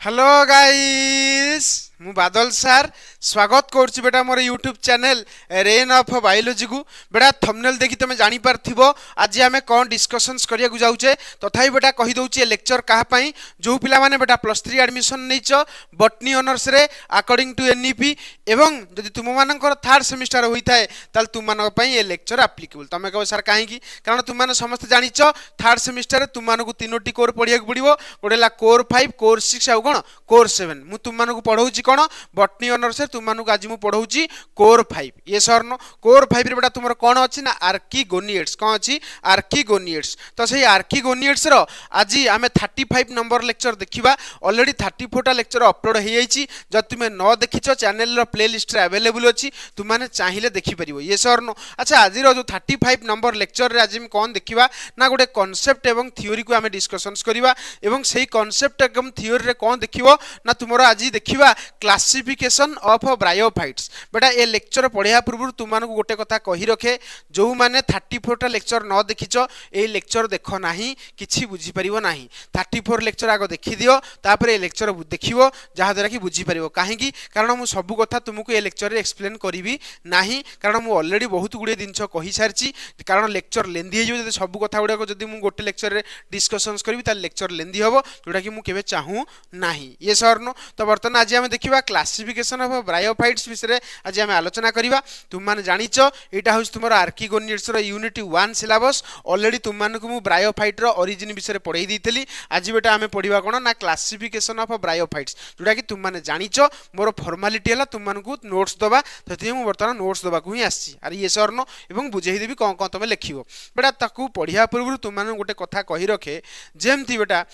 Hello guys मु बादल सार स्वागत करुच्ची बेटा मोर YouTube channel reign of biology को बेटा थंबनेल देखि तुम जानी पारथिबो आज आमे कोन डिस्कशंस करिया को जाउचे तथापि बेटा कहि दउची लेक्चर कहा पई जो पिला माने बेटा +3 एडमिशन नैचो बॉटनी ऑनर्स रे अकॉर्डिंग टू एनईपी एवं जदि तुम मानकर थर्ड सेमिस्टर होई थाए ताल तुम मानक पई ए लेक्चर एप्लीकेबल तमे कहबो सर काहे की कारण तुम माने समस्त जानिचो थर्ड सेमिस्टर तुम मानक तीनोटी कोर पढिया को पडिबो गोटेला कोर 5 कोर 6 आ कोन कोर 7 मु तुम मानक पढौची कोन बॉटनी ऑनर्स रे तुम मानक आज मु पढौची कोर 5 ये सर नो कोर 5 रे बेटा तुमर कोन अछि ना आर्किगोनियड्स कोन अछि आर्किगोनियड्स तो सेही आर्किगोनियड्स रो आज आमे 35 नंबर लेक्चर देखिबा ऑलरेडी 34 टा लेक्चर अपलोड हे जाईची जब तुमे न देखिचो चैनल रो प्लेलिस्ट रे अवेलेबल अछि तुम माने चाहिले देखि परिबो ये सर नो अच्छा आज रो जो 35 नंबर लेक्चर रे आज हम कोन देखिबा ना गोटे कांसेप्ट एवं थ्योरी को आमे डिस्कशंस करिबा एवं सेही कांसेप्ट एवं थ्योरी रे कोन देखिबो ना तुमरो आज देखिबा क्लासिफिकेशन ऑफ ब्रायोफाइट्स बेटा ए लेक्चर पढ़िया पूर्व तुम मानक गोटे कथा कहि रखे जो माने 34 टा लेक्चर न देखिचो ए लेक्चर देखो नाही किछि बुझी परिबो नाही 34 लेक्चर आगो देखि दियो तापर ए लेक्चर देखिबो जहा द्वारा कि बुझी परिबो काहे की कारण मु सब कथा तुमको ए लेक्चर रे एक्सप्लेन करिवि नाही कारण मु ऑलरेडी बहुत गुडे दिनछ कहि सारची कारण लेक्चर लेंदी हे जो सब कथा गुडा को जदी मु गोटे लेक्चर रे डिस्कशंस करबी ता लेक्चर लेंदी हबो जोटा कि मु केबे चाहू नाही ये सर नो तो बर्तमान आज आम देखा क्लासिफिकेशन ऑफ ब्रायोफाइट्स विषय आज आम आलोचना करवा तुम मैंने जानिच यहाँ हूँ तुम आर्किगोनियड्स यूनिट 1 सिलेबस ऑलरेडी तुम मानक मु ब्रायोफाइट रो ओरिजिन विषय पढ़ाई देती आज बेटा आम पढ़ा कौन ना क्लासिफिकेशन ऑफ ब्रायोफाइट्स जोटा कि तुम मैंने जानिच मोर फॉर्मालिटी है तुम मानक नोट्स दबा से बर्तमान नोट्स दबा ही आसी अरे ये सर नो और बुझेदेवी कौन कौन तुम लिख बेटा ताकू पढ़िया पूर्व तुम मैंने गोटे कथा कही रखे जमती बेटा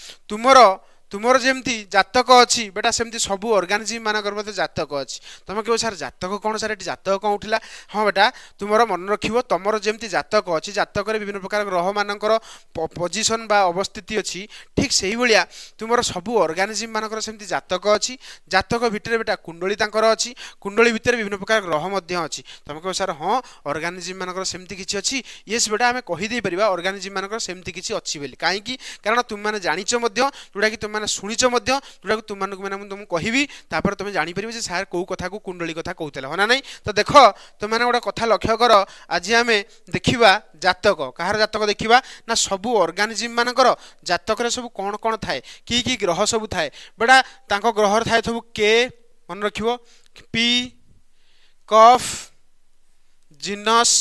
तुमर जेमती जातक अच्छी बेटा सेमती सबू ऑर्गेनिज्म मानकर मते जातक अच्छी तुम कहो सर जातक कौन सर जातक कौन उठिला हाँ बेटा तुमर मन रखिबो तुमर जेमती जातक अच्छी जातक विभिन्न प्रकार ग्रह मानकर पोजिशन बा अवस्थिति अच्छी ठीक से भाया तुमर सबू ऑर्गेनिज्म मानकर सेमती जातक अच्छी जातक भितर बेटा कुंडली तांकर अच्छी कुंडली भितर विभिन्न प्रकार ग्रह मध्य अच्छी तुम कहो सर हाँ ऑर्गेनिज्म मानकर सेमती किछि अच्छी येस बेटा आमे कहि दे परिबा ऑर्गेनिज्म मानकर सेमती किछि अच्छी बोली काहे की कारण तुम माने जानिच मध्य जोटा कि तुम माने शुणिच जोटा तुम मैंने तुमको कहबी तापर तुम जापर जे सार कौ कथा को कुंडली कथा कहते ना नहीं तो देख तुम मैंने गोटे कथा लक्ष्य कर आज आम देखा जातक कहार जातक देखा ना सबू ऑर्गेनिज्म मानकर जातक सब कौन कौन थाए कि ग्रह सब थाए बेटा तांको ग्रह थाए सब के मन रखिबो पी कफ जिनस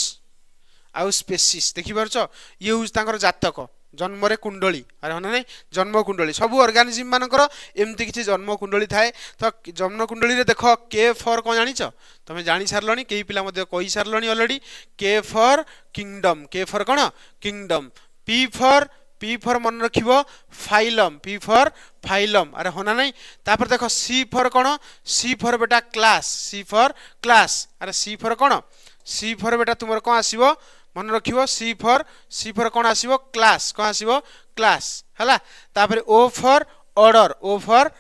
आउ स्पेसीस देखि पारछ ये हूँ तांकर जातक जन्म कुंडली अरे हाँ ना जन्म कुंडली सबू ऑर्गेनिज्म मानकर एमती किसी जन्म कुंडली थाए तो जन्म कुंडली रे देख के फॉर कौन जानिच तुम जानी सारे कई पिला कही सारे ऑलरेडी के फॉर किंगडम के फॉर कौन किंगडम पी फॉर मन रखिबो फाइलम पी फॉर फाइलम अरे हाँ ना तापर देख सी फॉर कौन सी फॉर बेटा क्लास सी फॉर क्लास अरे सी फॉर कौन सी फॉर बेटा तुम कौन आसीबो मन रखिबो सी फॉर कौन आसीबो क्लास कौन आसीबो क्लास हला तापर O for order O for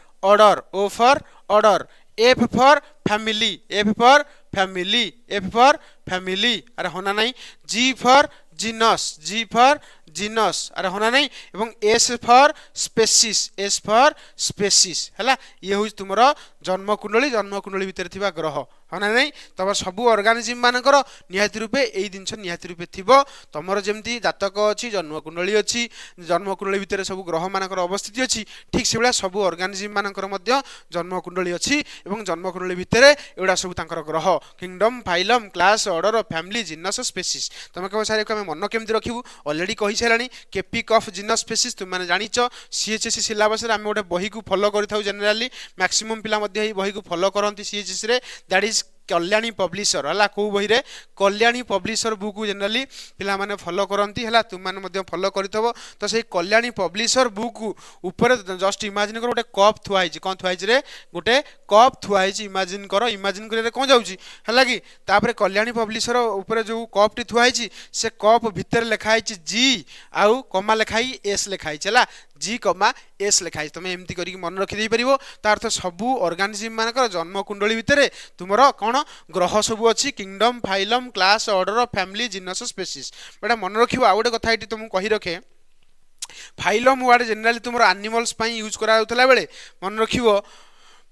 order F for family F for family अरे होना नहीं जी फॉर जीनस अरे होना नहीं एवं एस फॉर स्पेसीस हला ये हूँ तुमरो जन्म कुंडली भितर थिबा ग्रह हाँ ना नहीं तुम सबू ऑर्गेनिज्म मानकर निहाती रूपे यही जिनस निहाती रूपे थी तुमर जमी जातक अच्छी जन्म कुंडली भितर सब ग्रह मानकर अवस्थिति अच्छी ठीक से भाया सबू ऑर्गेनिज्म मानकर जन्म कुंडली अच्छी और जन्म कुंडली भितर एगुड़ा सब ग्रह kingdom phylum class order family genus species तुम कह सारे आम मन केमती रखू ऑलरेडी कही सारे केपिक ऑफ जिनस स्पेसीस तुम मैंने जानिच सीएचएससी सिलेबस आम गोटे बही को फॉलो करूँ जेनेराली मैक्सिमम पिला बही को फॉलो करती सीएचएससी रे दैट इज कल्याणी पब्लिशर है कौ बही रे कल्याणी पब्लिशर बुक जेनेराली पिला माने फॉलो करती है तुम मैंने फॉलो करथबो तो से कल्याणी पब्लिशर बुक ऊपर जस्ट इमेजिन कर गोटे कप थुआई कौन थुआई रे गोटे कप थुआई इमेजिन कर कौन जाऊँगी है कि तापर कल्याणी पब्लिशर ऊपर जो कप टी थुआई से कप भितर लिखाई जी आउ कमा लिखाई एस लिखाई है जी कमा एस लिखाई तुम एमती करके मन रखिदे पार तार अर्थ सबू ऑर्गेनिज्म मानकर जन्म कुंडली भितर तुमर कौन ग्रह सबू अच्छी kingdom phylum class order family genus species बेटा मन रखिबो आ गोटे कथा ये तुमको कही रखे फाइलम वर्ड जनरली तुम एनिमल्स यूज करा बेले मन रखिबो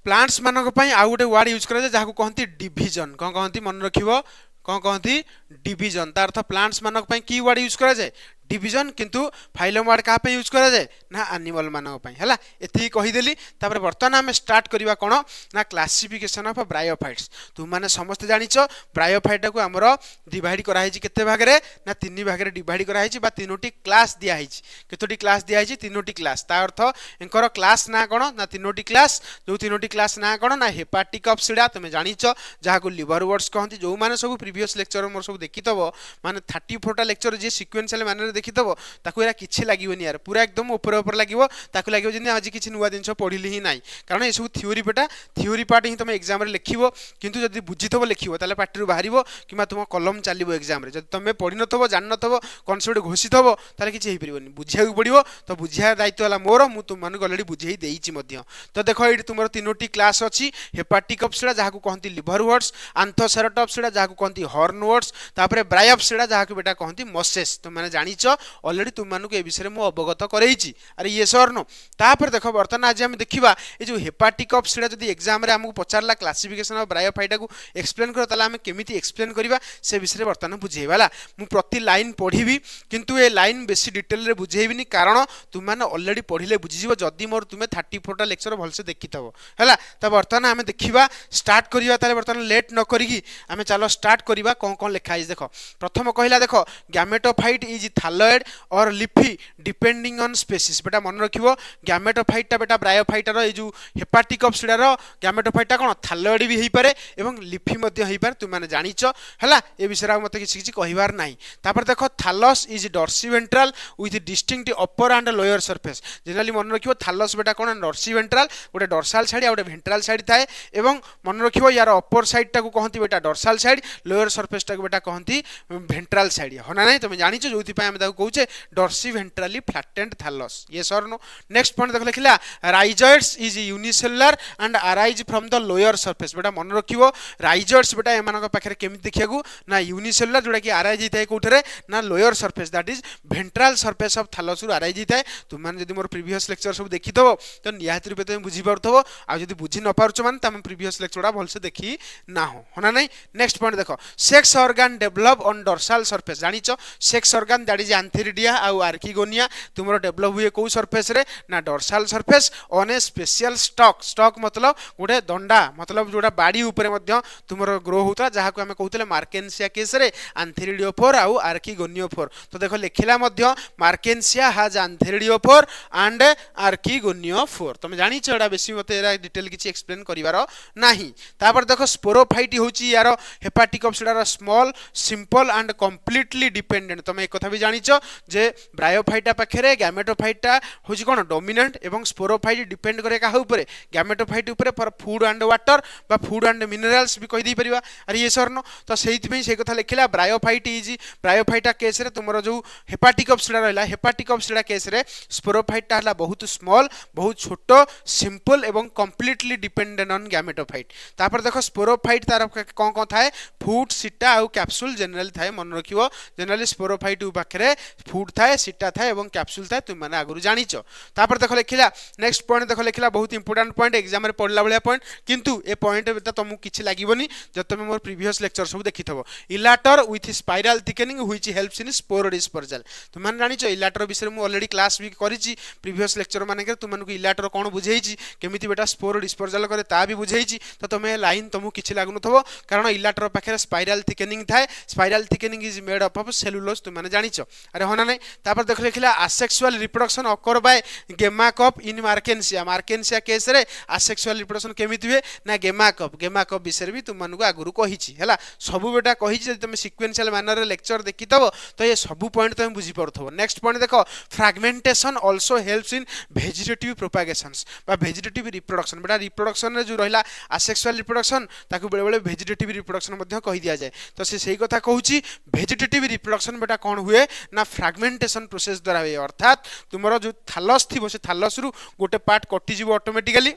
प्लांट्स मानक पई आउ गोटे वर्ड यूज करा जाय जाहाको कहंती डिवीजन कौन कहंती मन रखिबो कौन कहंती डिवीजन तार अर्थ प्लांट्स मानक पई की वर्ड यूज करा जाय डिवीजन किंतु फाइलम वर्ड का यूज करा जाए ना एनिमल मानक पई हला एति कहिदेली तापर वर्तमान आम स्टार्ट करबा कोन ना क्लासिफिकेशन ऑफ ब्रायोफाइट्स तुम माने समस्त जानिचो ब्रायोफाइटा को हमर डिवाइड करा हिची केते भाग रे ना तीन भाग रे डिवाइड करा हिची बा तीनोटी क्लास दिया हिची केतोटी क्लास दिया हिची तीनोटी क्लास ता अर्थ एंकर क्लास ना कोन ना तीनोटी क्लास जो तीनोटी क्लास ना कोन ना हेपाटिक ऑप्सिडा तुम जानिचो जहा को लिवर वर्ड्स कहंती जो माने सब प्रीवियस लेक्चर मोर सब देखितबो माने 34 टा लेक्चर जे सीक्वेंशियल माने देखितबो ताकू एरा किछि लागिवनी यार पूरा एकदम ऊपर ऊपर लागिवो ताकू लागिवो जिनि आज किछि नुवा जिंस पढिली ही नाही कारण ए सब थ्योरी पार्ट ही तुम एग्जाम रे लिखिबो किंतु जदि बुझितबो लिखिबो ताले पार्टी बाहरिबो किमा तुम कलम चलिबो एग्जाम रे जदि तुम पढि नथबो जान नथबो कॉन्सेप्ट घोषितबो ताले किछि हेइ परिबोनी बुझिया पड़िबो तो बुझिया दायित्व हला मोर मु तुम मानक ऑलरेडी बुझेई देइछि मध्य तो देखो एठी तुमरो तीनोटी क्लास अछि हेपाटिक ऑप्सिडा जाहाकू कहंती लिवर वर्ड्स आंथोसेराटॉप्सिडा जाहाकू कहंती हॉर्न वर्ड्स तापरे ब्रायोप्सिडा जाहाकू बेटा कहंती मसेस तुम माने जानिचो ऑलरेडी तुम मानक ए विषय मु अवगत करैछि अरे ये सर नो तापर देखो वर्तमान आज हम देखिबा ए जो हेपाटिक ऑप्सिडा जदि एग्जाम रे हमकु पचारला क्लासिफिकेशन ऑफ ब्रायोफाइटा को एक्सप्लेन करो ताला हम केमिति एक्सप्लेन करबा से विषय वर्तमान बुझेइबाला मु प्रति लाइन पढिबी किंतु ए लाइन बेसी डिटेल रे बुझेइबिनी कारण तुम माने ऑलरेडी पढिले बुझिजिबो जदि मोर तुमे 34 टा लेक्चर भलसे देखितबो हैला त वर्तमान हम देखिबा स्टार्ट करिबा ताले वर्तमान लेट न करिगी हम चलो स्टार्ट करिबा कोन कोन लिखा है देखो प्रथम कहिला देखो गैमेटोफाइट इज थालोइड और लिफी डिपेंडिंग ऑन स्पेसीज बेटा मन रखिबो गैमेटोफाइटा बेटा ब्रायोफाइटा रो ए जो हेपाटिक ऑप्सिडा रो गैमेटोफाइटा कोन थालोइड भी हेई पारे एवं लिफी मध्ये हेई पारे तुम माने जानिचो हैला ए विषय मते किछि किछि कहिबार नाही तापर देखो thallus is dorsiventral with distinct upper and lower surface generally मन रखिबो थालस बेटा कोन डॉर्सिवेंट्रल गोटे डॉर्साल साइड आ गोटे वेंट्रल साइड थाए एवं मन रखिबो यार अपर साइड टा को कहंती बेटा डॉर्साल साइड लोअर सरफेस टा को बेटा कहंती वेंट्रल साइड होना नाही तुम जानिचो जोथि पय हम ताको कहूचे डॉर्सी वेंट्रली फ्लैटेंड थालस ये सर नो नेक्स्ट पॉइंट देखो लिखला rhizoids is unicellular and arise from the lower surface बेटा मन रखिबो राइजॉइड्स बेटा एमानक पाखरे केमि देखियागु ना यूनिसेलुलर जोडा कि अराइज हिताय कोठरे ना lower surface that is ventral surface of थालस रु अराइज हिताय तुम माने जदि मोर प्रीवियस लेक्चर सब देखितबो तो निहात रूपे तुम बुझी परथबो आ जदि बुझी न पारछो माने तम प्रीवियस लेक्चरडा भलसे देखि ना हो होना नहीं नेक्स्ट पॉइंट देखो sex organ develop on dorsal surface जानिचो sex organ that is antheridia आ आर्किगोनिया तुमरो डेवलप हुए को सरफेस रे ना dorsal surface on a special stalk stalk मतलब गोटे दंडा मतलब जोडा बाडी ऊपर मध्य तुमरो ग्रो होता जहा को हमें कहउतले मार्केंसिया केस रे एंथेरिडियोफोर आ आर्किगोनियोफोर तो देखो लिखिला मध्य मार्केंसिया हैज एंथेरिडियोफोर एंड आर्किगोनियोफोर तुम जानि छडा बेसी मते एरा डिटेल किछि एक्सप्लेन करिवारो नाही तापर देखो स्पोरोफाइट होची यार hepatic opsida small simple and completely dependent तुम एक कथा भी जानिचो जे ब्रायोफाइटा पाखरे गैमेटोफाइटा होची कोन डोमिनेंट एवं स्पोरोफाइट डिपेंड करे काहा ऊपर गैमेटोफाइट ऊपर फॉर फूड एंड वाटर बा फूड एंड मिनरल्स भी कहि दी परिबा अरे ये सर नो तो सेहित में से कथा लिखिला ब्रायोफाइट इज ब्रायोफाइटा केस रे तुमरो जो हेपाटिक ऑप्सिडा रहला हेपाटिक ऑप्सिडा केस रे स्पोरोफाइटा हला बहुत स्मॉल बहुत छोटो सिंपल एवं कंप्लीटली डिपेंडेंट ऑन गैमेटोफाइट तापर देखो स्पोरोफाइट तार कोन कोन थाए फूड सीटा आ कैप्सूल जनरली थाए मन रखिबो जनरली स्पोरोफाइट पाखरे फूड थाए सीटा थाए एवं कैप्सूल थाए तुम माने आगुरु जानिचो तापर देखो लिखिला नेक्स्ट पॉइंट देखो लिखिला बहुत इंपोर्टेंट पॉइंट एग्जाम रे पढला बलिया पॉइंट किंतु ए पॉइंट बेटा तुमको किछि लागिबोनी जब तुम मोर प्रीवियस लेक्चर सब देखिथबो elater with spiral thickening which helps in spore dispersal तुम माने जानिचो इलाटर विषय मु ऑलरेडी क्लास भी करिछि प्रीवियस लेक्चर माने के तुम मानको इलाटर कोन बुझेइछि केमिति बेटा स्पोर डिस्पर्सल करे ता भी बुझेइछि तो तुमे लाइन तुमको किछि लागुनथबो कारण इलाटर पाखरे स्पाइरल थिकनिंग थाए spiral thickening is made up of cellulose तुम माने जानिचो अरे होना नहीं तापर देख लिखिला asexual reproduction occur by gemma cup in marchantia marchantia case रे असेक्सुअल रिप्रोडक्शन केमिति हुए ना गेमाकप विषय भी तुम मानको आगुरु कहिछि हैला सबु बेटा कहिछि जे तुम सीक्वेंशियल मैनर रे लेक्चर देखितबो तो ये सबु पॉइंट तुम बुझी परथबो नेक्स्ट पॉइंट देखो fragmentation also helps in vegetative propagations बा वेजिटेटिव रिप्रोडक्शन बेटा रिप्रोडक्शन रे जो रहला असेक्सुअल रिप्रोडक्शन ताकू बेले बेले वेजिटेटिव रिप्रोडक्शन मध्ये कहि दिया जाय तो से सही कथा कहूची वेजिटेटिव रिप्रोडक्शन बेटा कोन हुए ना फ्रैगमेंटेशन प्रोसेस द्वारा हुए अर्थात तुमरो जो थालस थिबो से थालस रु गोटे पार्ट कटि जिवो ऑटोमेटिकली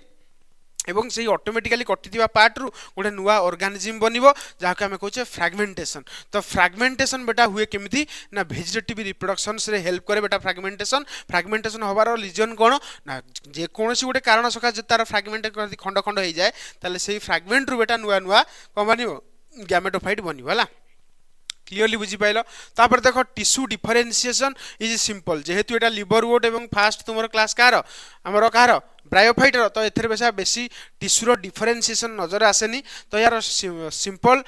एवं से ऑटोमेटिकली कटिथिबा पार्ट रु गोटे नुआ ऑर्गेनिज्म बनिबो जाके हमें कहचे फ्रैगमेंटेशन। तो फ्रैगमेंटेशन बेटा हुए केमिति ना भेजिटेटिव रिप्रोडक्शन रे हेल्प करे बेटा फ्रैगमेंटेशन। फ्रैगमेंटेशन होबार रीजन कोन ना जे कोनोसी गोटे कारण सका तार फ्रैगमेंट खंड खंड हो जाए ताले सेही फ्रैगमेंट रु बेटा नुआ नुआ कोन बनिबो गैमेटोफाइट बनिबो हला। क्लीयरली बुझी पाइल। तापर देखो टिश्यू डिफरेंशिएशन इज सिंपल जेहेतु एटा लिवर वुड एवं फास्ट तुमर क्लास कार हमर कार ब्रायोफाइटर तो एथरे बेसी टिश्यूर डिफरेंशिएशन नजर आसेनी। तो यार सिंपल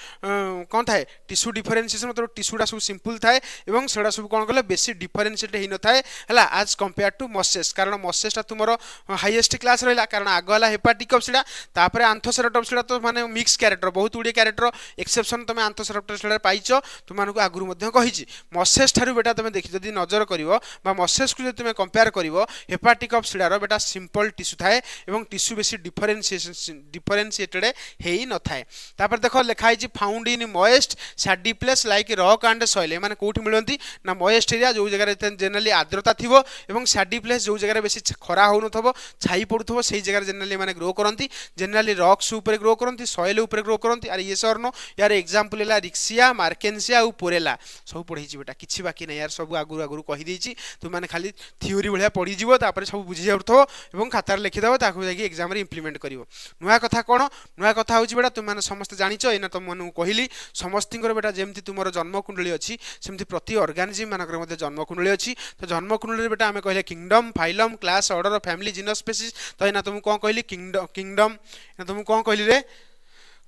कौन थाए टिश्यू डिफरेंशिएशन मतलब टिश्यूटा सब सिंपल थाए एवं सेडा सब कौन कले बेसी डिफरेंशिएट ही न थाए हला आज कंपेयर टू मसेस। कारण मसेसटा तुमरो हाईएस्ट क्लास रहिला कारण आगो हला हेपाटिक अपसिडा तापर आंथोसेराटोप्सिडा तो माने मिक्स कैरेक्टर बहुत गुडी कैरेक्टर एक्सेप्शन तमे आंथोसेराटोप्सिडा पाइचो तुमनको आगुरु मध्ये कहिछि। मसेस ठारु बेटा तमे देखि जदि नजर करिवो बा मसेस को जदि तमे कंपेयर करिवो हेपाटिक अपसिडा रो बेटा सिंपल टिश्यू थाए एवं टिश्यू बेसी डिफरेंशिएटेड हेई न थाए। तापर देखो लिखाई छि found in moist सैडी place like rock and soil माने कोठी मिलंती ना मॉइस्ट एरिया जो जगह जनरली आर्द्रता थिबो एवं सैडी प्लेस जो जगह बेसी खरा हो नथबो छाई पडुथबो सेही जगह जनरली माने ग्रो करंती जनरली रॉक्स ऊपर ग्रो करंती सॉइल ऊपर ग्रो करंती। अरे ये सर नो यार एग्जांपल हैला रिक्सिया मार्केंसिया और पोरेला सब पढ़ी छि बेटा किछि बाकी नै यार सब आगुरु आगुरु कहि दै छि तु माने खाली थ्योरी भलिया पढ़ी जिवो तापर सब बुझी जाउथबो एवं खातार लिखि दबो ताकू जाकी एग्जाम रे इंप्लीमेंट करिवो। नुआ कथा कोन नुआ कथा होछि बेटा तुम माने समस्त जानिचो एना तुम मानु कहिली समस्तिंकर बेटा जेमति तुमरो जन्म कुंडली अछि सेमति प्रति ऑर्गेनिज्म मानकर मध्ये जन्म कुंडली अछि। तो जन्म कुंडली रे बेटा हमें कहले kingdom phylum class order family genus species. तो एना तुम कोन कहली किंगडम एना तुम कोन कहली रे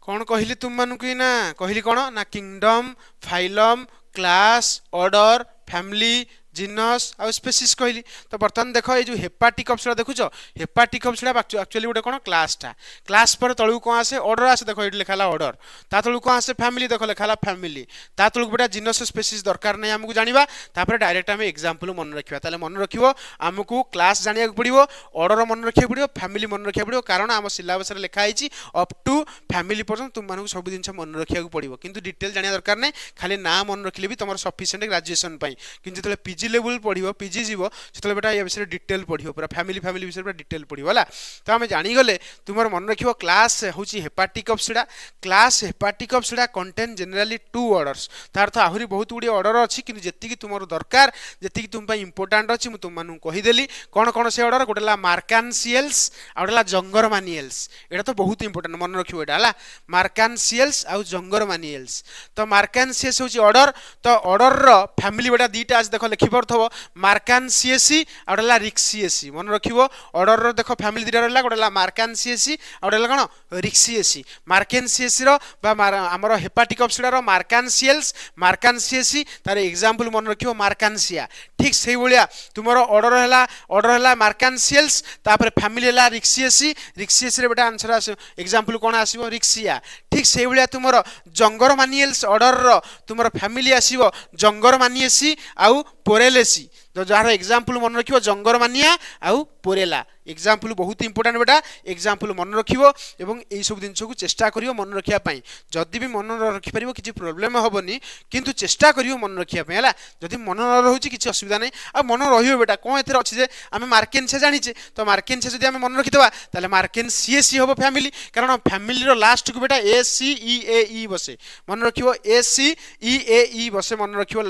कौन कहली तुम मानू ना कहली कौन ना kingdom phylum class order family genus आ स्पीशीज कहली। तो बर्तमान देखो ये जो हेपाटिक अपसिडा देखुछ हेपाटिक अपसिडा एक्चुअली गोटे कोन क्लासटा क्लास पर तळु कोन आसे ऑर्डर आसे देखो ये लिखाला ऑर्डर ता तळु कोन आसे फैमिली देखो लिखाला फैमिली ता तळु बेटा जीनस स्पीशीज दरकार नै हमकु जानिबा तापर डायरेक्ट हम एग्जांपल मन रखिबा ताले मन रखिबो हमकु क्लास जानिया पड़िबो ऑर्डर मन रखिया पड़िबो फैमिली मन रखिया पड़िबो कारण हम सिलेबस रे लिखा आइछि अप टू फैमिली पर्यंत तुम मानकु सब दिन मन रखिया पड़िबो किंतु डिटेल जानिया दरकार नै खाली ना मन रखिले भी तमर सफिशिएंट ग्रेजुएशन पई किंतु तले पीजी लेवल पढ़िबो पीजी जीवो सेतले बेटा ये विषय डिटेल पढ़िबो पूरा फैमिली विषय पूरा डिटेल पढ़िबो हला। तो हम जानि गले तुमर मन रखिबो क्लास होची hepaticopsida class hepaticopsida contain generally two orders तार अर्थ आहुरी बहुत गुडी ऑर्डर अछि किंतु जेति कि तुमर दरकार जेति कि तुम पई इंपोर्टेंट अछि मु तुम मानु कहि देली कोन कोन से ऑर्डर गोटेला मार्कानसियल्स आ गोटेला जंगरमानियल्स एटा तो बहुत इंपोर्टेंट मन रखिबो एटा हला मार्कानसियल्स आ जंगरमानियल्स। तो मार्कानसियस होची ऑर्डर तो ऑर्डर रो फैमिली बेटा दीटा आज देखो लिखि परथबो मार्कानसियसी आ गोटेला रिक्सियसी मन रखिबो ऑर्डर रो देखो फैमिली दीटा रहला गोटेला मार्कानसियसी आ गोटेला कोन रिक्सियसी मार्कानसियसी रो बा हमरो हेपाटिक अपसिडा रो मार्कानसियसी तार एग्जांपल मन रखिबो मार्कानसिया ठीक सेही भलिया तुमरो ऑर्डर हला मार्कानसियल्स तापर फैमिली हला रिक्सियसी रे बेटा आंसर आसे एग्जांपल कोन आसीबो रिक्सिया ठीक सेही भलिया तुमरो जंगरमानियल्स ऑर्डर रो तुमरो फैमिली आसीबो जंगरमानियसी आउ पोरेलेसी। तो जार एग्जांपल मन रखिबो जंगरमानिया आउ पोरेला एग्जांपल बहुत इंपोर्टेंट बेटा एग्जांपल मन रखिबो एवं एई सब जिंस को चेष्टा करियो मन रखिया पई जदि भी मन रखि परिबो किछि प्रॉब्लम होबनी किंतु चेष्टा करियो मन रखिया पई हला जदि मन न रहउची किछि असुविधा नै आ मन रहियो बेटा कोन एथरे अछि जे आमे मार्केन से जानिचे तो मार्केन से जदि आमे मन रखितबा ताले मार्केन सीएसी होबो फैमिली कारण फैमिली रो लास्ट को बेटा ए सी ई ए ई बसे मन रखिबो ए सी ई ए ई बसे मन रखिबो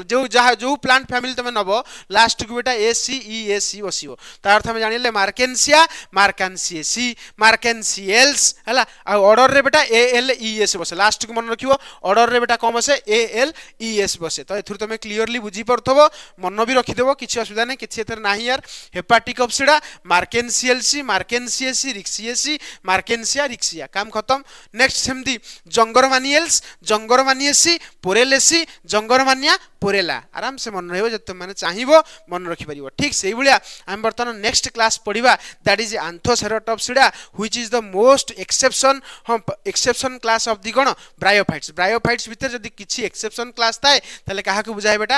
जो प्लांट फैमिली तमे नबो लास्ट को बेटा ए सी ई ए सी बसिबो तार अर्थ हम जानिले मार्केनसिया मार्कानसियसी मार्कानसियल्स हला आ ऑर्डर रे बेटा ए एल ई एस बसे लास्ट को मन रखिबो ऑर्डर रे बेटा कोन बसे ए एल ई एस बसे। तो एथुर तमे क्लियरली बुझी परथबो मन भी रखि देबो किछि असुविधा नै किछि एतर नाही यार हेपाटिक अपसिडा मार्केनसियल्सी मार्केनसियसी रिक्सियसी मार्केनसिया रिक्सिया काम खत्म। नेक्स्ट सेमदी जंगरमानियसी पोरेलेसी जंगरमानिया पोरेला आराम से मन रहइबो जे तुम माने चाहिबो मन रखि परिबो ठीक सेही भलिया हम बर्तन नेक्स्ट क्लास पढिबा that is anthocerotopsida which is the most exception class of the गण ब्रायोफाइट्स भीतर जदी किछि एक्सेप्शन क्लास थाए तले काहा को बुझाय बेटा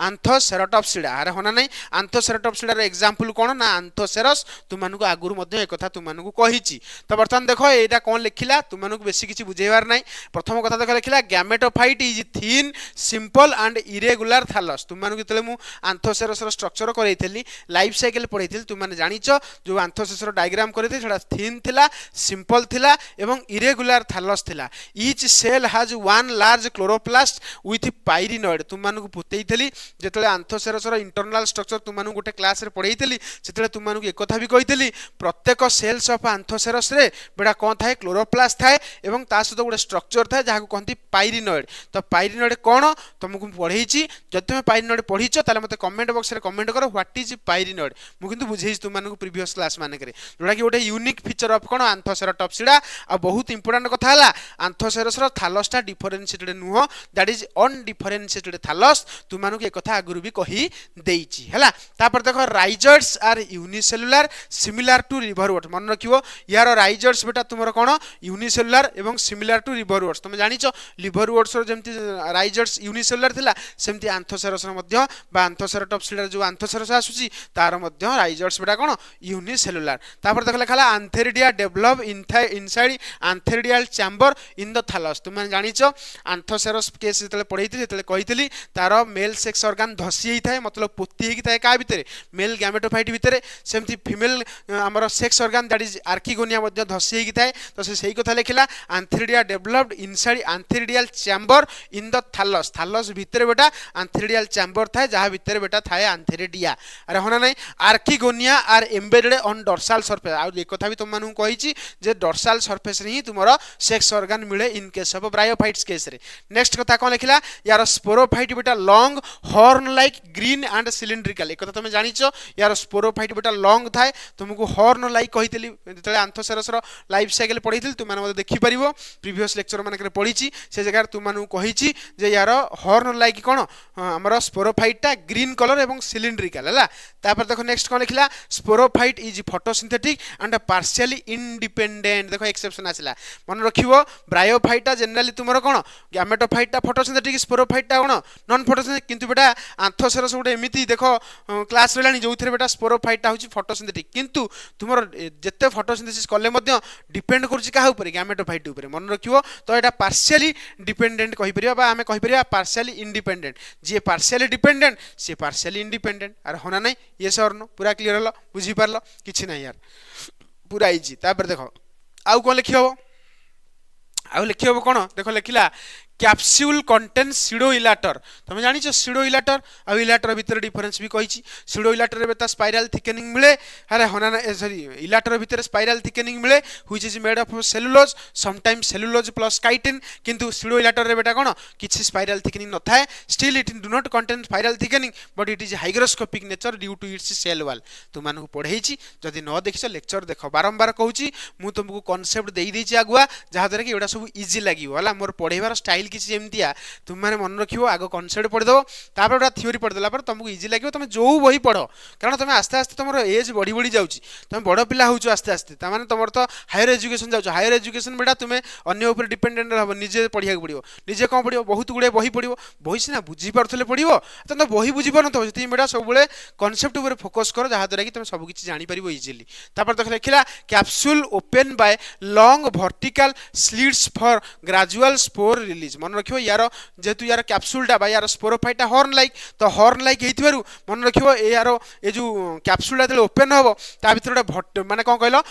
आंथोसेराटोप्सिडा अरे होना नै आंथोसेराटोप्सिडा रो एग्जांपल कोन ना आंथोसेरस तुम मानको आगुरु मध्ये एक कथा तुम मानको कहिछि। तो बर्तन देखो एटा कोन लिखिला तुम मानको बेसी किछि बुझेबार नै प्रथम कथा देखो लिखिला gametophyte is thin simple and and irregular thallus तुमମାନଙ୍କୁ ଯେତେବେଳେ ମୁଁ ଆନ୍ଥୋସେରସର ଷ୍ଟ୍ରକ୍ଚର କରେଇଥିଲି ଲାଇଫ ସାଇକେଲ ପଢେଇଥିଲି ତୁମମାନେ ଜାଣିଛ ଯୋଉ ଆନ୍ଥୋସେରସର ଡାଇଗ୍ରାମ କରେଇଥିଲି ସେଟା ଥିନ୍ ଥିଲା ସିମ୍ପଲ ଥିଲା ଏବଂ ଇରେଗୁଲାର ଥାଲସ୍ ଥିଲା each cell has one large chloroplast with pyrenoid ତୁମମାନଙ୍କୁ ପୁତେଇଥିଲି ଯେତେବେଳେ ଆନ୍ଥୋସେରସର ଇଣ୍ଟରନାଲ ଷ୍ଟ୍ରକ୍ଚର ତୁମମାନଙ୍କୁ ଗୋଟେ କ୍ଲାସରେ ପଢେଇଥିଲି ସେତେବେଳେ ତୁମମାନଙ୍କୁ ଏକଥା ବି କହିଥିଲି ପ୍ରତ୍ୟେକ ସେଲ୍ସ ଅଫ ଆନ୍ଥୋସେରସ ରେ ବେଟା କଣ ଥାଏ କ୍ଲୋରୋପ୍ଲାଷ୍ଟ ଥାଏ ଏବଂ ତା ସହିତ ଗୋଟେ ଷ୍ଟ୍ରକ୍ଚର ଥାଏ ଯାହାକୁ କହନ୍ତି ପାଇରିନଏଡ ତ ପାଇରିନଏଡ କଣ ତମକୁ ପଢେଇଛି ଯଦି তুমি ପାଇରିନଏଡ ପଢିଛ ତାହେଲେ ମତେ କମେଣ୍ଟ ବକ୍ସରେ କମେଣ୍ଟ କର ହ୍ୱାଟ ଇଜ ପାଇରିନଏଡ ମୁଁ କିନ୍ତୁ ବୁଝେଇଛି ତୁମମାନଙ୍କୁ ପ୍ରିଭିୟସ୍ କ୍ଲାସ ମାନଙ୍କରେ ଯୋଉଟା କି ଗୋଟେ ୟୁନିକ୍ ଫିଚର ଅଫ କଣ ଆନ୍ଥୋସେରାଟପ୍ସିଡା ଆଉ ବହୁତ ଇମ୍ପୋର୍ଟାଣ୍ଟ କଥା ହେଲା ଆନ୍ଥୋସେରସର ଥାଲସଟା ଡିଫରେନ୍ସିଏଟେଡ ନୁହଁ ଦ୍ୟାଟ୍ ଇଜ ଅନଡିଫରେନ୍ସିଏଟେଡ ଥାଲସ ତୁମମାନଙ୍କୁ ଏ କଥା ଆଗରୁ ବି କହି ଦେଇଛି ହେଲା ତାପରେ ଦେଖ ରାଇଜର୍ସ ଆର୍ ୟୁନିସେଲୁଲାର ସିମିଲାର ଟୁ ରିଭର ୱାଟର ମନେ ରଖିବ यार राइजर्स बेटा तुमर कौन यूनिसेलुलर एवं सिमिलर टू रिवर वर्ड्स तुम जानिଛ लिवर वर्ड्स जेमती राइजर्स यूनिसेलुलर थिला सेमती आंथोसेरस मध्य बा आंथोसेराटप्सिडा जो आंथोसेरस आसुची तार मध्य राइजर्स बेटा कौन यूनिसेलुलर तापर देख लिखा antheridia develop inside antheridial chamber in the thallus तुम जानिଛ आंथोसेरस केस जेतले पढैथि जेतले कहिथि तार मेल सेक्स ऑर्गन धसी हेइ थाए मतलब पोती हेइ थाए का भितरे मेल गैमेटोफाइट भितरे सेमती फीमेल हमर sex organ that is archegonia मध्य धसी हेइ थाए तो से सही कथा लिखिला antheridia developed inside antheridial chamber in the thallus thallus भितरे बेटा आंथेरिडियल चैम्बर थाए जहा भितरे बेटा थाए आंथेरिडिया अरे होना नहीं archegonia are embedded on dorsal surface आ एक कथा भी तुम मानू कहिची जे डॉर्सल सरफेस रे ही तुमरो सेक्स ऑर्गन मिले in case of bryophytes case रे नेक्स्ट कथा कोन लिखिला यार स्पोरोफाइट बेटा long horn like green and cylindrical एक कथा तुम जानिছো यार स्पोरोफाइट बेटा लॉन्ग थाए तुमको हॉर्न लाइक कहितली जेतले आंथोसेरस रो लाइफ साइकिल पढैथिल तुम माने देखि परिबो प्रीवियस लेक्चर मानकरे पढिची से जगह तुम मानू कहिची जे यार हॉर्न लाइक कोन हमरो स्पोरोफाइटटा ग्रीन कलर एवं सिलिंड्रिकल हला तापर देखो नेक्स्ट कोन लिखिला sporophyte is photosynthetic and partially independent देखो एक्सेप्शन आसिला मन रखिबो ब्रायोफाइटटा जनरली तुमरो कोन गैमेटोफाइटटा फोटोसिंथेटिक स्पोरोफाइटटा कोन नॉन फोटोसिंथेटिक किंतु बेटा आंथोसेरस गोटे एमिति देखो क्लास रेलानी जोथिरे बेटा स्पोरोफाइटटा होची फोटोसिंथेटिक किंतु तुमरो जत्ते फोटोसिंथेसिस कले मध्य डिपेंड करूची का ऊपर गैमेटोफाइट ऊपर मन रखिबो तो एटा पार्शियली डिपेंडेंट कहि परिबा बा हमें कहि परिबा पार्शियली इंडिपेंडेंट जे पार्शियली डिपेंडेंट से पार्शियली इंडिपेंडेंट अरे होना नहीं ये सर नो पूरा क्लियर हलो बुझी पारलो किछि नहीं यार पूरा इजी तापर देखो आउ कोन लिखि हबो आउ लिखि हबो कोन देखो लिखिला कैप्सूल कंटेन सीडोइलाटर तुम जानिଛ सीडोइलाटर आ इलाटर भीतर डिफरेंस भी कहिछि सीडोइलाटर रे बेटा स्पाइरल थिकनिंग मिले अरे होना ना सॉरी इलाटर भीतर स्पाइरल थिकनिंग मिले which is made of cellulose sometime cellulose plus chitin किंतु सीडोइलाटर रे बेटा कोन किछि स्पाइरल थिकनिंग न थाए still it do not contain spiral thickening but it is hygroscopic nature due to its cell wall तुमनको पढेइछि जदि न देखिछ लेक्चर देखो बारंबार कहूछि मु तुमको कांसेप्ट देई देछि आगुआ जहा दरे कि एडा सब इजी लागिवो हला मोर पढेबार स्टाइल किसी एमतिया तुम माने मन रखिबो आगो कॉन्सेप्ट पढ दो तापर ओटा थ्योरी पढ देला पर तुमको इजी लागिवो तुम जो बही पढो कारण तुम आस्ते आस्ते तुमरो एज बढ़ी बढ़ी जाउची तुम बड़ पिला होउछु आस्ते आस्ते ता माने तुमर तो हायर एजुकेशन जाउछु हायर एजुकेशन बेटा तुम अन्य ऊपर डिपेंडेंट रहबो निजे पढिया पड़िबो निजे कोन पढिबो बहुत गुडे बही पढिबो बही सिना बुझी परथले पढिबो त बही बुझी परन तो जति बेटा सब बेले कॉन्सेप्ट ऊपर फोकस करो जहा दरा कि तुम सब किछि जानि परिबो इजीली तापर देख लिखिला capsule open by long vertical slits for gradual spore release मन रखियो यार जेतु यार कैप्सूलटा बा यार स्पोरोफाइटटा हॉर्न लाइक तो हॉर्न लाइक हेइथिबारु मन रखियो ए यार ए जो कैप्सूलटा जेले ओपन हबो ता भितर गोटे माने कोन कहलो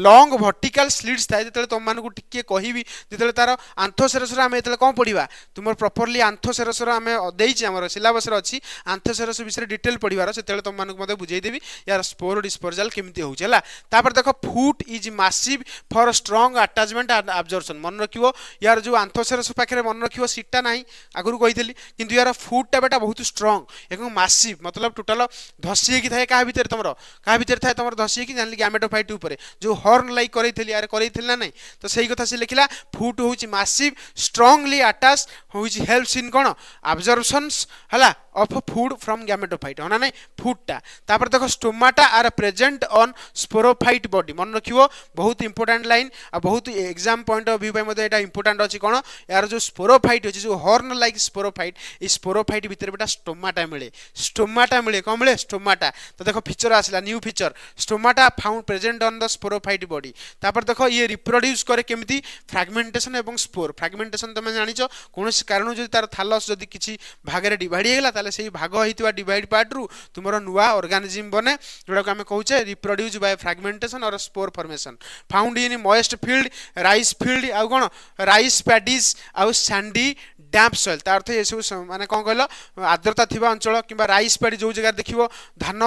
लॉन्ग वर्टिकल स्लिट्स थाए जेतले तुम मानकु टिके कहिबी जेतले तार आंथोसेरस रे हम एतले कोन पढिबा तुमर प्रॉपर्ली आंथोसेरस रे हम देइछि हमर सिलेबस रे अछि आंथोसेरस विषय डिटेल पढिबार सेतले तुम मानकु मते बुझेइ देबी यार स्पोर डिस्पर्जल केमिति होउछ हला तापर देखो foot is massive for strong attachment and absorption मन रखियो यार जो आंथोसेरस पाखरे मन रखियो सीटा नाही आगुरु कहितली किंतु यार फुटटा बेटा बहुत स्ट्रांग एवं मैसिव मतलब टोटल धसी की थाए का भीतर तुमरो का भीतर थाए तुमरो धसी की जानली गैमेटोफाइट ऊपर जो हॉर्न लाइक करैथली यार करैथल ना नहीं तो सही कथा से लिखिला फुट होची मैसिव स्ट्रांगली अटैच होची हेल्प्स इन कोन एब्जॉर्प्शंस हला ऑफ फूड फ्रॉम गैमेटोफाइट होना नहीं फुटटा तापर देखो stomata are present on sporophyte body मन रखियो बहुत इंपोर्टेंट लाइन आ बहुत एग्जाम पॉइंट ऑफ व्यू पे मते एटा इंपोर्टेंट अछि कोन यार जो स्पोरोफाइट अछि जो हॉर्न लाइक स्पोरोफाइट ई स्पोरोफाइट भितर बेटा स्टोमाटा मिले कौन मिले स्टोमाटा तो देखो फीचर आसला new feature stomata found present on the sporophyte body तापर देखो ये रिप्रोड्यूस करे केमिति फ्रैगमेंटेशन एवं स्पोर फ्रैगमेंटेशन तुम जानिछो कोनोसी कारण जदि तार थालस जदि किछि भागरे डिवाइड हेगला ताले सेही भाग होइतिबा डिवाइड पार्ट रु तुमरो नुवा ऑर्गेनिज्म बने जोडा को हमें कहूचे रिप्रोड्यूस बाय फ्रैगमेंटेशन और spore formation found in moist field rice field आ कोन राइस पैडीज आ सैंडी डैम्प सॉइल तार अर्थ ये सब माने कौन कहलो आर्द्रता थिबा अंचल किबा राइस पैडी जो जगह देखिबो धान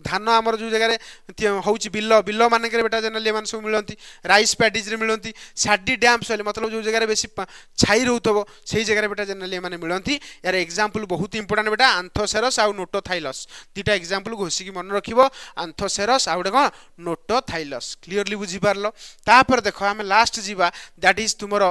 धान आमर जो जगह होउची बिल्लो बिल्लो माने के बेटा जनरली मान सब मिलंती राइस पैडीज रे मिलंती सैंडी डैम्प सॉइल मतलब जो जगह बेसी छाई रहउतबो सेही जगह बेटा जनरली माने मिलंती यार एग्जांपल बहुत इंपोर्टेंट बेटा आंथोसेरस आ नोटोथाइलस दीटा एग्जांपल घोसी की मन रखिबो आंथोसेरस आ उडे कोन नोटोथाइलस क्लियरली बुझी पारलो तापर देखो हम लास्ट जीवा दैट इज तुमरो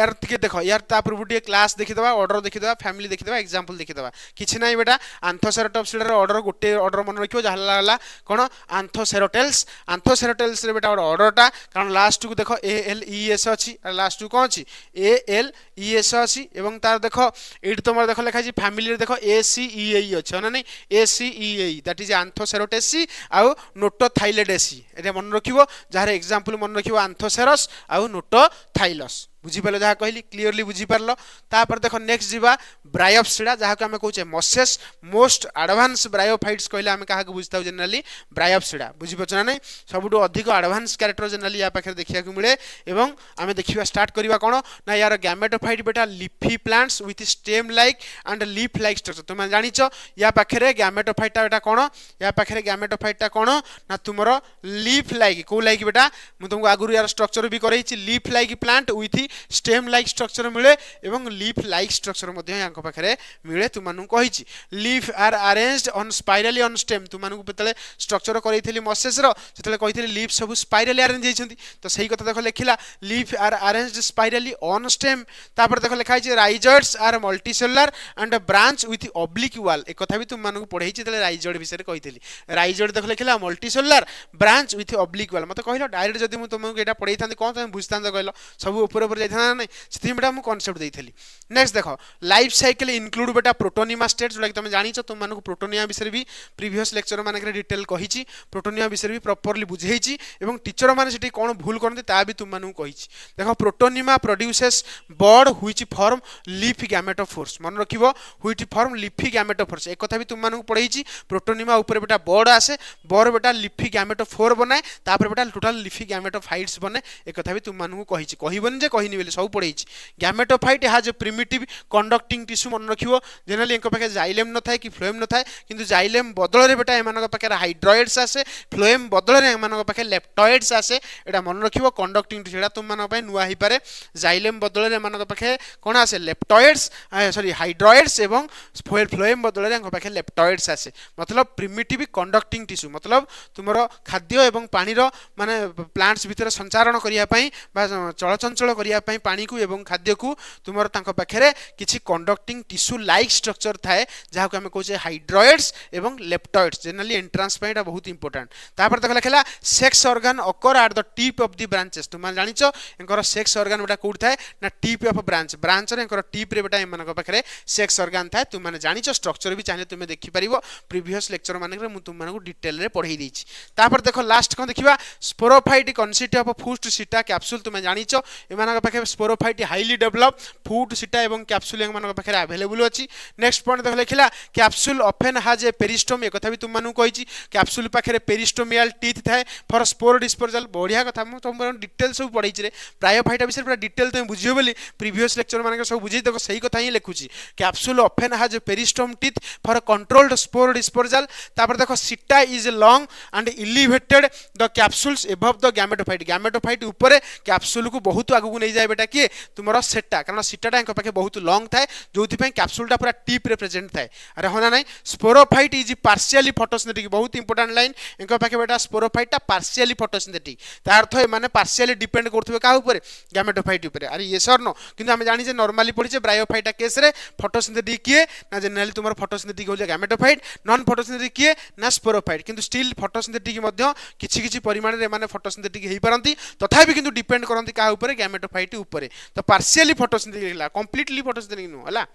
अर्थ के देखो यार तापर बुटी क्लास देखि दबा ऑर्डर देखि दबा फैमिली देखि दबा एग्जांपल देखि दबा किछि नाही बेटा आंथोसेरोटॉप्सिडा रे ऑर्डर गोटे ऑर्डर मन रखियो जहला लागला कोन आंथोसेरोटेल्स रे बेटा ऑर्डर टा कारण लास्ट को देखो ए एल ई एस अछि और लास्ट को अछि ए एल ई एस अछि एवं तार देखो एट तुमर देखो लिखा छि फैमिली रे देखो ए सी ई ए अछि ना नहीं ए सी ई ए दैट इज आंथोसेरोटेसी आ नोटोथाइलेडेसी एटा मन रखियो जहार एग्जांपल मन रखियो आंथोसेरस आ नोटोथाइलस बुझी पालो जहाँ कहली क्लियरली बुझी पारलो तापर देखो नेक्स्ट जीवा ब्रायोप्सिडा जहाँ को आमे कहूचे मसेस मोस्ट एडवांस ब्रायोफाइट्स कहले आमे काहा को बुझताउ जनरली ब्रायोप्सिडा बुझी पछना नै सबुटो अधिक एडवांस कैरेक्टर जनरली या पाखे देखिया को मिले एवं आमे देखिबा स्टार्ट करिवा कोन ना यार गैमेटोफाइट बेटा leafy plants with stem like and leaf like structure तुम जानिचो या पाखे गैमेटोफाइटा बेटा कोन या पाखे गैमेटोफाइटा कोन ना तुमरो लीफ लाइक को लाइक बेटा मु तुमको आगुरु यार स्ट्रक्चर भी करैछि leaf like plant with stem like structure मिले एवं लीफ लाइक स्ट्रक्चर मध्ये यांको पाखरे मिले तुमानु कहिछि leaf are arranged on spirally on stem तुमानु पतले स्ट्रक्चर करैथिली मसेस रो सेतले कहिथिली लीफ सब स्पाइरली अरेंज हेछंती तो सही कथा देखो लिखिला leaf are arranged spirally on stem तापर देखो लिखा है rhizoids are multicellular and branch with oblique wall एक कथा भी तुमानु पढैछि तले राइजोइड विषय कहिथिली राइजोइड देखो लिखिला multicellular branch with oblique wall मते कहिलो डायरेक्ट जदी मु तुमको एटा पढैथांती कोन तुम बुझतांत कहलो सब ऊपर ऊपर जाइथाना नै सेति बेटा मु कांसेप्ट देइथली नेक्स्ट देखो लाइफ साइकिल इंक्लूड बेटा प्रोटोनिमा स्टेज जोटा कि तुम जानिछो तुम मानको प्रोटोनिया विषय भी प्रीवियस लेक्चर माने के डिटेल कहिछि प्रोटोनिया विषय भी प्रॉपर्ली बुझेइछि एवं टीचर माने सेति कोन भूल करनते ता भी तुम मानको कहिछि देखो protonema produces bud which form leaf gametophores मन रखिबो व्हिच फॉर्म लीफी गैमेटोफोर्स एक कथा भी तुम मानको पढैछि प्रोटोनिमा ऊपर बेटा बर्ड आसे बर्ड बेटा लीफी गैमेटोफोर बनाए तापर बेटा टोटल लीफी गैमेटोफाइट्स बने एक कथा भी तुम मानको कहिछि कहिबन जे कहिनि बेले सब पढैछि gametophyte has a primitive conducting tissue मन रखिबो जनरली एंको पाखे जाइलेम न थाए कि फ्लोएम न थाए किंतु जाइलेम बदल रे बेटा एमानक पाखे हाइड्रोइड्स आसे फ्लोएम बदल रे एमानक पाखे लेप्टॉइड्स आसे एटा मन रखिबो कंडक्टिंग टिश्यू एटा तुम मानक पय नुवा हि पारे जाइलेम बदल रे एमानक पाखे कोन आसे लेप्टॉइड्स सॉरी हाइड्रोइड्स एवं फ्लोएम बदल रे एंको पाखे लेप्टॉइड्स आसे मतलब प्रिमिटिव कंडक्टिंग टिश्यू मतलब तुमरो खाद्य एवं पानी रो माने प्लांट्स भितर संचारण करिया पई बा चलचंचल करिया पई पानी को एवं खाद्य को तुमर तांको पाखरे किछि कंडक्टिंग टिश्यू लाइक स्ट्रक्चर थाए जहा को हम कहूचे हाइड्रोइड्स एवं लेप्टॉइड्स जनरली एंट्रेंस पे एटा बहुत इंपोर्टेंट तापर देखला खेला sex organ occur at the tip of the branches तुम जानिचो एंकर सेक्स ऑर्गन बेटा कोड थाए ना टिप ऑफ ब्रांच रे एंकर टिप रे बेटा एमन पाखरे सेक्स ऑर्गन थाए तुम माने जानिचो स्ट्रक्चर भी चाहे तुम देखि परिबो प्रीवियस लेक्चर माने रे मु तुम माने को डिटेल रे पढाई देछि तापर देखो लास्ट कोन देखिबा स्पोरोफाइट कंसिस्ट ऑफ फूस्ट सीटा कैप्सूल तुम जानिचो एमन पाखे स्पोरोफाइट हाईली डेवलप फूड सीटा एवं कैप्सूल एमन पाखे अवेलेबल अछि नेक्स्ट पॉइंट देखो लिखला capsule often has a peristome एक कथा भी तुम मानु कहिछि कैप्सूल पाखे पेरिस्टोमियल टीथ थाए फॉर स्पोर डिस्पोजल बढ़िया कथा मु तुम डिटेल सब पढैछि रे प्रायोफाइटा विषय पूरा डिटेल तुम बुझियो बोली प्रीवियस लेक्चर माने सब बुझि देखो सही कथा ही लिखुछि capsule often has a peristome teeth for controlled spore dispersal तापर देखो seta is long and elevated the capsules above the gametophyte ऊपर कैप्सूल को बहुत आगु को नै जाय बेटा कि तुमरो सेटा कारण सीटाटा एंको पाखे बहुत लॉन्ग थाए जोथि पय कैप्सूलटा पूरा टिप रे प्रेजेंट थाए अरे होना नै स्पोरोफाइट इज पार्शियली फोटोसिंथेटिक बहुत इंपोर्टेंट लाइन एंको पाखे बेटा स्पोरोफाइटटा पार्शियली फोटोसिंथेटिक ता अर्थ है माने पार्शियली डिपेंड करथबे का ऊपर गैमेटोफाइट ऊपर अरे यस और नो किंतु हम जानि जे नॉर्मली पढि जे ब्रायोफाइटा केस रे फोटोसिंथेटिक किए ना जनरली तुमरो फोटोसिंथेटिक हो जे गैमेटोफाइट नॉन फोटोसिंथेटिक किए ना स्पोरोफाइट किंतु स्टिल फोटोसिंथेटिक मध्ये किछि किछि परिमाण रे माने फोटोसिंथेटिक हेई परंती तथापि किंतु डिपेंड करंती का ऊपर गैमेटोफाइट ସନଲାଇट उपरे तो पार्शियली फोटोसिंथेसिस लिखला कंप्लीटली फोटोसिंथेसिस नु हला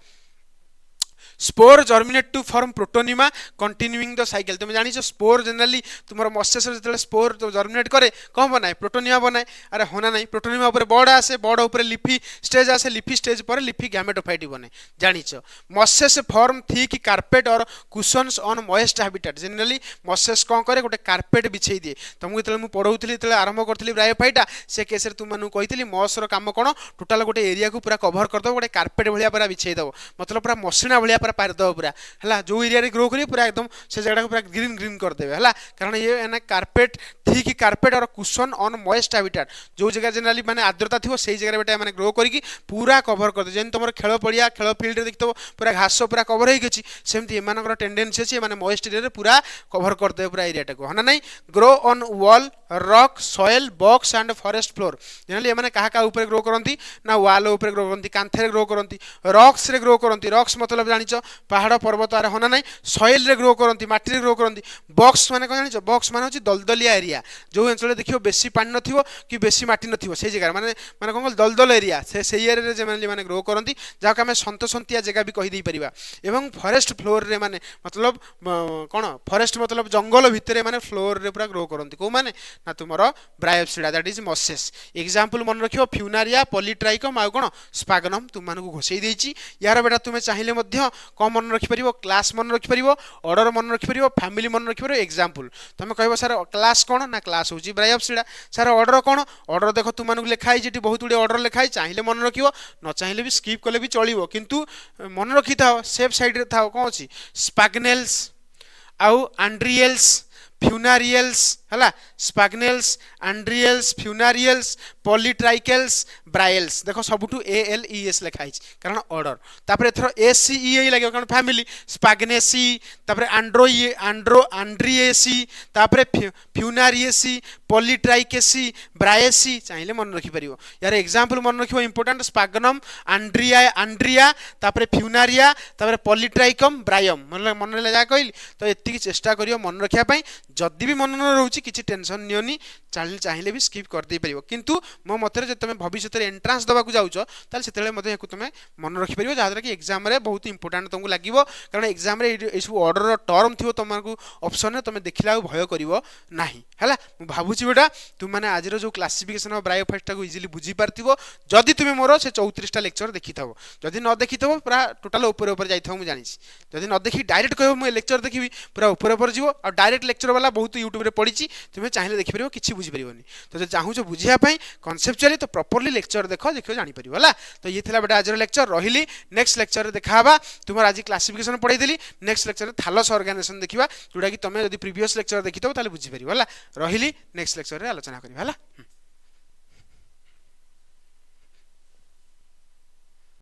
spore germinate to form protonema continuing the cycle तुम जानी स्पोर जनरली तुम मत्स्यस जो स्पोर जर्मिनेट करे कौन बनाए प्रोटोनिमा बनाए अरे होना नहीं प्रोटोनिमा ऊपर बड़ आसे बड़ ऊपर लिफी स्टेज आसे लिफी स्टेज पर लिफी गैमेटोफाइट बने जानिच मत्स्यस फॉर्म थिक कार्पेट और cushions on moist habitat generally mosses कौन करे गोटे कार्पेट बिछे दिए तुमको जो पढ़ाऊली आरंभ करी ब्रायोफाइटा से केस तुमको कही मसर कम कौन टोटाल गोटे एरिया को पूरा कभर करदे गोटे कार्पेट भाया पूरा बिछे दब मतलब पूरा मसिणा भाया पूरा पारिदेव पूरा है जो एरिया ग्रो करी पूरा एकदम से जगह पूरा ग्रीन ग्रीन करदेवे है कारण ये एना कार्पेट थिक कार्पेट और कुशन ऑन मॉइस्ट हैबिटेट जो जगह जनरली माने आर्द्रता थी से जगह बेटा मैंने ग्रो करके पूरा कभर करदे जेन तुम खेल पड़िया खेल फिल्ड देखते पूरा घास पूरा कभर होगी सेमती एम टेंडेन्सी अच्छी मैंने मॉइस्ट एरिया पूरा कभर करदे पूरा एरिया टाक है ना grow on wall rock soil box and forest floor generally एम क्या ऊपर ग्रो करती ना वाल ऊपर ग्रो करती कांथे ग्रो करती रॉक्स रे ग्रो करती रॉक्स मतलब जानिच पहाड़ पर्वत आरे होना नहीं सॉइल रे ग्रो करती माटी रे ग्रो करती बॉक्स माने कौन जानिच बॉक्स माने होची दलदलिया एरिया जो अंचल देखियो बेसी पानी नथिवो कि बेसी माटी नथिवो से जगह माने माने कौन दलदल एरिया से एरिया रे जनरली माने ग्रो करती जहाँ आम सन्तसंतिया जगह भी कहीदे पारिबा एवं फॉरेस्ट फ्लोर रे माने मतलब कौन फॉरेस्ट मतलब जंगल भितर माने फ्लोर रे पूरा ग्रो करती कौ माने ना तुमर Bryopsida that is masses example मन रखियो फ्यूनारिया पॉलीट्राइकम आ कोन स्पागनम तुम मानकु घोषै देछि यार बेटा तुमे चाहिए मध्य कौन मन रखिपर क्लास मन रखिपर ऑर्डर मन रखिपर फैमिली मन रखिपर एग्जांपल तुम कह सर क्लास कौन ना क्लास हूँ ब्रायोप्सिडा सर ऑर्डर कौन ऑर्डर देख तुम मानक लिखाई जी बहुत गुड़े ऑर्डर लिखाई चाहिए मन रखियो न चाहिए भी स्किप कले भी चलो किंतु मन रखी था सेफ साइड रे था कौन अच्छी स्पागनेल्स आउ आंड्रिएल्स फ्यूनारियल्स है स्पागनेल्स आंड्रिएल्स फ्यूनारियल्स पॉलीट्राइकेल्स ब्रायल्स देख सबुठू ALES लिखाई कारण ऑर्डर तापर एथर ACEA लगे कारण फैमिली स्पागनेसी तापर आंड्रिएसी तापर फ्यूनारिएसी पॉलीट्राइकेसी ब्रायेसी चाहिए मन रखि परियो यार एग्जांपल मन रखियो इंपोर्टेंट स्पागनम आंड्रिया तापर फ्यूनारिया तापर पॉलीट्राइकम ब्रायम मन जा कहली तो एतिकी चेष्टा करियो मन रखिया पई जदि भी मन न रहउची किछि टेंशन नियोनी चाहिए भी स्किप कर दे परियो किंतु मो मतरे जे तुम भविष्य में एंट्रांस दबाक जाउछो ताले सेतेले मते तुम मन रखि परियो जहाँ कि एग्जाम रे बहुत इंपोर्टेंट तुमको लागिवो कारण एग्जाम रे ए सब ऑर्डर टर्म थिवो तुमको ऑप्शन रे तुम देखिला भय करिवो नाही हैला मु भाबुची बेटा तुम माने आज जो क्लासिफिकेशन ऑफ ब्रायोफाइटा को इजीली बुझी पारथिवो जदि तुम मोर से 34 टा लेक्चर देखिथबो जदि न देखिथबो पूरा टोटल ऊपर ऊपर जाइथबो मु जानिछि जदि न देखि डायरेक्ट कहबो मु लेक्चर देखिबी पूरा ऊपर ऊपर जीवो और डायरेक्ट लेक्चर वाला बहुत यूट्यूब रे पड़ीछि तुम चाहिए देखि परियो किछि बुझी परियोनी तो जे चाहू जो बुझिया पई कॉन्सेप्चुअली तो प्रॉपर्ली लेक्चर देखियो जानि परियो हला तो ये थिला बेटा आज लेक्चर रहिली नेक्स्ट लेक्चर रे देखाबा तुमर आज क्लासिफिकेशन पढ़ाई देली नेक्स्ट लेक्चर रे थालस ऑर्गेनाइजेशन देखिबा जोडा कि तुम यदि प्रीवियस लेक्चर देखितो ताले बुझी परियो हला रहिली नेक्स्ट लेक्चर रे आलोचना करिबा हला।